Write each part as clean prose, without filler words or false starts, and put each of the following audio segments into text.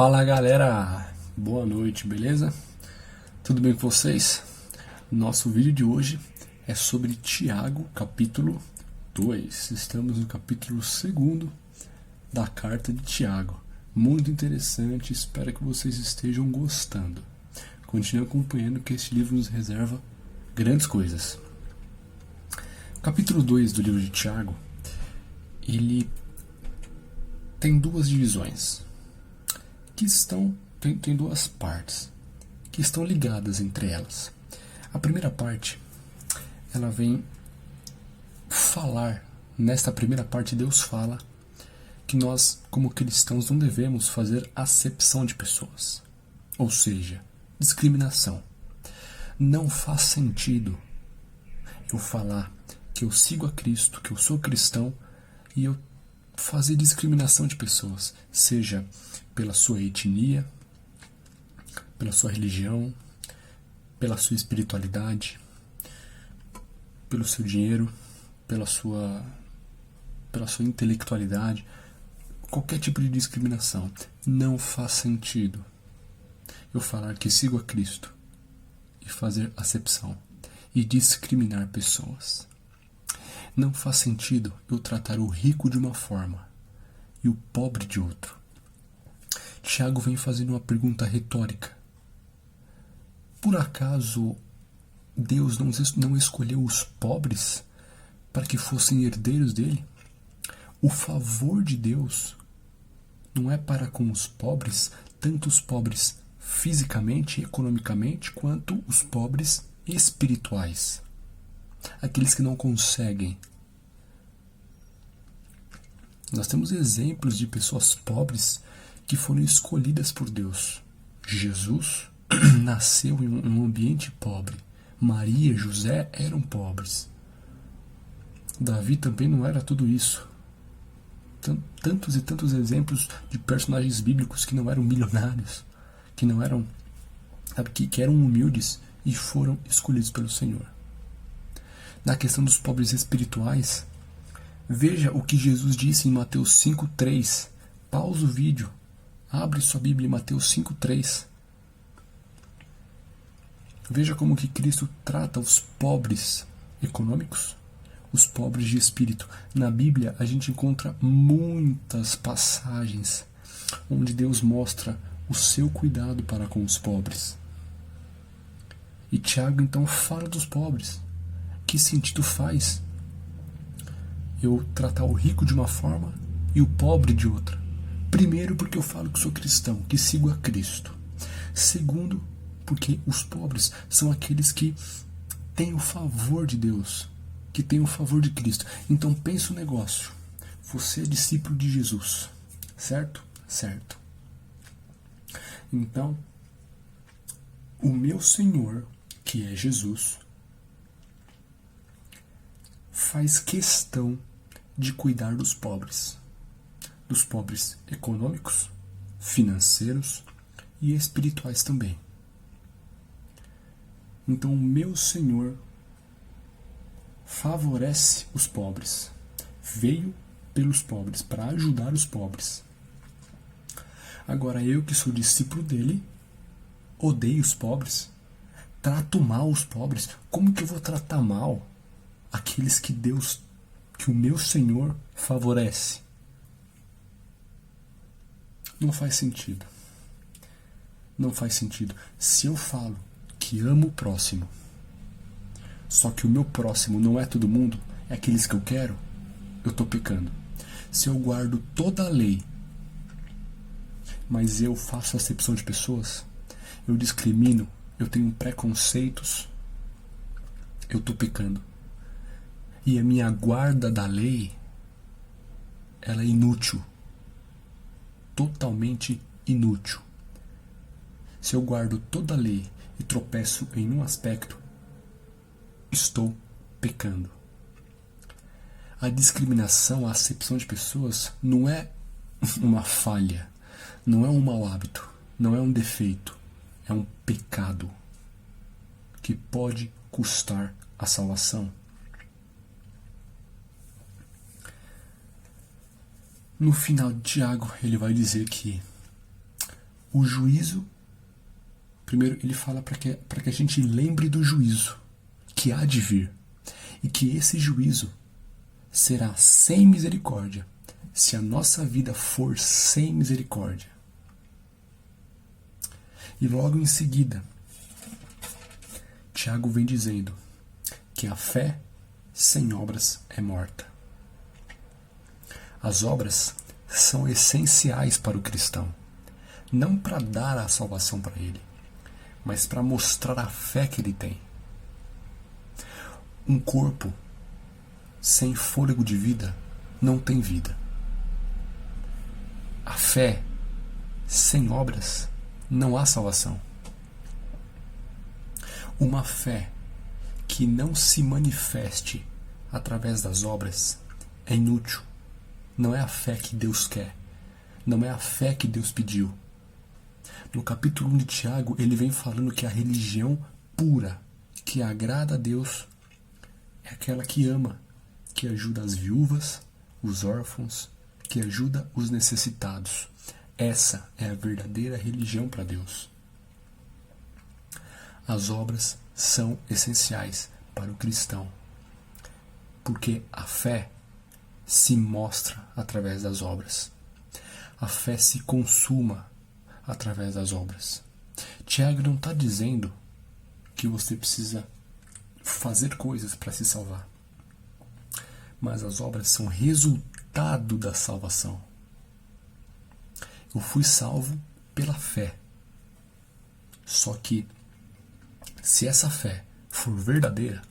Fala galera, boa noite, beleza? Tudo bem com vocês? Nosso vídeo de hoje é sobre Tiago, capítulo 2. Estamos no capítulo 2 da carta de Tiago. Muito interessante, espero que vocês estejam gostando. Continue acompanhando que este livro nos reserva grandes coisas. O capítulo 2 do livro de Tiago, ele tem duas divisões. Tem duas partes que estão ligadas entre elas. A primeira parte, ela vem falar, nesta primeira parte Deus fala que nós, como cristãos, não devemos fazer acepção de pessoas, ou seja, discriminação. Não faz sentido eu falar que eu sigo a Cristo, que eu sou cristão, e eu fazer discriminação de pessoas, seja pela sua etnia, pela sua religião, pela sua espiritualidade, pelo seu dinheiro, pela sua intelectualidade, qualquer tipo de discriminação. Não faz sentido eu falar que sigo a Cristo e fazer acepção e discriminar pessoas. Não faz sentido eu tratar o rico de uma forma e o pobre de outro. Tiago vem fazendo uma pergunta retórica. Por acaso Deus não escolheu os pobres para que fossem herdeiros dele? O favor de Deus não é para com os pobres, tanto os pobres fisicamente e economicamente, quanto os pobres espirituais. Aqueles que não conseguem. Nós temos exemplos de pessoas pobres que foram escolhidas por Deus. Jesus nasceu em um ambiente pobre. Maria e José eram pobres. Davi também não era tudo isso. Tantos e tantos exemplos de personagens bíblicos que não eram milionários, que não eram, que eram humildes e foram escolhidos pelo Senhor. Na questão dos pobres espirituais, veja o que Jesus disse em Mateus 5,3. Pausa o vídeo, abre sua Bíblia em Mateus 5,3. Veja como que Cristo trata os pobres econômicos, os pobres de espírito. Na Bíblia a gente encontra muitas passagens onde Deus mostra o seu cuidado para com os pobres. E Tiago então fala dos pobres. Que sentido faz eu tratar o rico de uma forma e o pobre de outra? Primeiro, porque eu falo que sou cristão, que sigo a Cristo. Segundo, porque os pobres são aqueles que têm o favor de Deus, que têm o favor de Cristo. Então pensa o negócio. Você é discípulo de Jesus, certo? Certo. Então, o meu Senhor, que é Jesus, faz questão de cuidar dos pobres econômicos, financeiros e espirituais também. Então o meu Senhor favorece os pobres, veio pelos pobres, para ajudar os pobres. Agora eu, que sou discípulo dele, odeio os pobres, trato mal os pobres. Como que eu vou tratar mal aqueles que o meu Senhor favorece? Não faz sentido. Não faz sentido. Se eu falo que amo o próximo, só que o meu próximo não é todo mundo, é aqueles que eu quero, eu estou pecando. Se eu guardo toda a lei, mas eu faço acepção de pessoas, eu discrimino, eu tenho preconceitos, eu estou pecando. E a minha guarda da lei, ela é inútil. Totalmente inútil. Se eu guardo toda a lei e tropeço em um aspecto, estou pecando. A discriminação, a acepção de pessoas não é uma falha, não é um mau hábito, não é um defeito, é um pecado que pode custar a salvação. No final de Tiago, ele vai dizer que O juízo, primeiro ele fala para que a gente lembre do juízo que há de vir. E que esse juízo será sem misericórdia, se a nossa vida for sem misericórdia. E logo em seguida, Tiago vem dizendo que a fé sem obras é morta. As obras são essenciais para o cristão, não para dar a salvação para ele, mas para mostrar a fé que ele tem. Um corpo sem fôlego de vida não tem vida. A fé sem obras não há salvação. Uma fé que não se manifeste através das obras é inútil. Não é a fé que Deus quer. Não é a fé que Deus pediu. No capítulo 1 de Tiago, ele vem falando que a religião pura, que agrada a Deus, é aquela que ama, que ajuda as viúvas, os órfãos, que ajuda os necessitados. Essa é a verdadeira religião para Deus. As obras são essenciais para o cristão, porque a fé se mostra através das obras. A fé se consuma através das obras. Tiago não está dizendo que você precisa fazer coisas para se salvar, mas as obras são resultado da salvação. Eu fui salvo pela fé. Só que, se essa fé for verdadeira,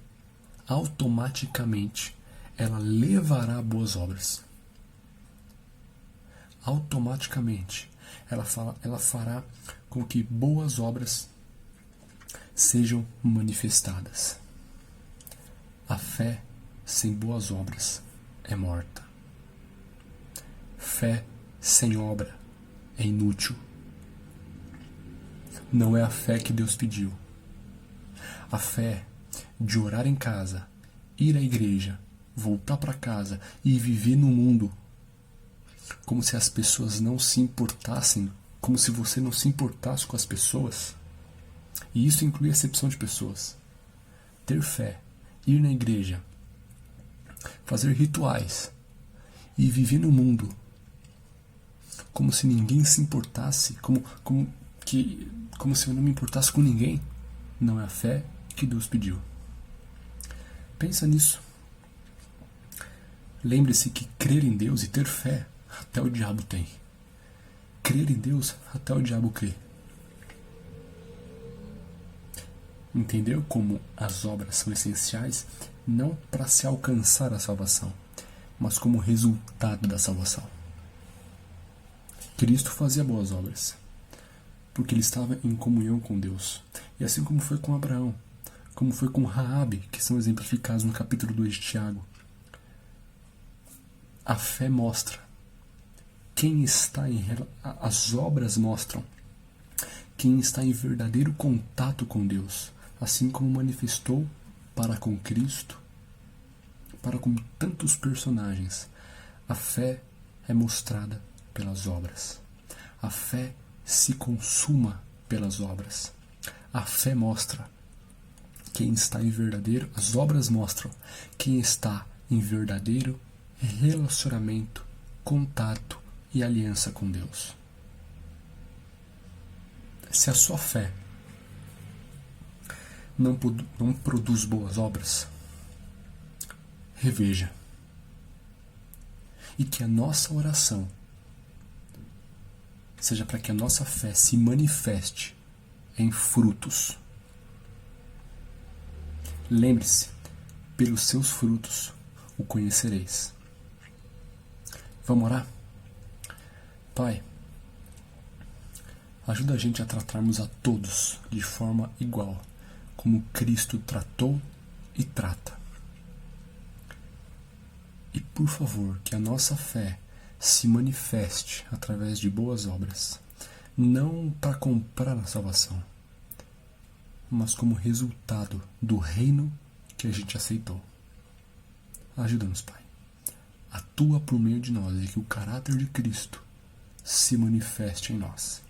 automaticamente ela levará a boas obras. Automaticamente ela fará com que boas obras sejam manifestadas. A fé sem boas obras é morta. Fé sem obra é inútil. Não é a fé que Deus pediu. A fé de orar em casa, ir à igreja, voltar para casa e viver no mundo como se as pessoas não se importassem, como se você não se importasse com as pessoas. E isso inclui a acepção de pessoas. Ter fé, ir na igreja, fazer rituais e viver no mundo como se ninguém se importasse, como se eu não me importasse com ninguém, não é a fé que Deus pediu. Pensa nisso. Lembre-se que crer em Deus e ter fé, até o diabo tem. Crer em Deus, até o diabo crê. Entendeu como as obras são essenciais não para se alcançar a salvação, mas como resultado da salvação? Cristo fazia boas obras, porque ele estava em comunhão com Deus. E assim como foi com Abraão, como foi com Raabe, que são exemplificados no capítulo 2 de Tiago. A fé mostra quem está as obras mostram quem está em verdadeiro contato com Deus, assim como manifestou para com Cristo, para com tantos personagens. A fé é mostrada pelas obras. A fé se consuma pelas obras. A fé mostra quem está em verdadeiro, as obras mostram quem está em verdadeiro relacionamento, contato e aliança com Deus. Se a sua fé não produz boas obras, reveja. E que a nossa oração seja para que a nossa fé se manifeste em frutos. Lembre-se, pelos seus frutos o conhecereis. Vamos orar? Pai, ajuda a gente a tratarmos a todos de forma igual, como Cristo tratou e trata. E por favor, que a nossa fé se manifeste através de boas obras, não para comprar a salvação, mas como resultado do reino que a gente aceitou. Ajuda-nos, Pai. Atua por meio de nós e que o caráter de Cristo se manifeste em nós.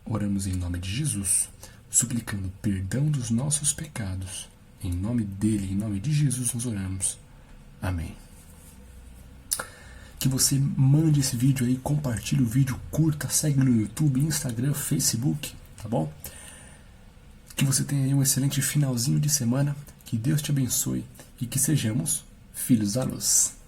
Oramos em nome de Jesus, suplicando perdão dos nossos pecados. Em nome dele, em nome de Jesus nós oramos. Amém. Que você mande esse vídeo aí, compartilhe o vídeo, curta, segue no YouTube, Instagram, Facebook, tá bom? Que você tenha aí um excelente finalzinho de semana, que Deus te abençoe e que sejamos filhos da luz.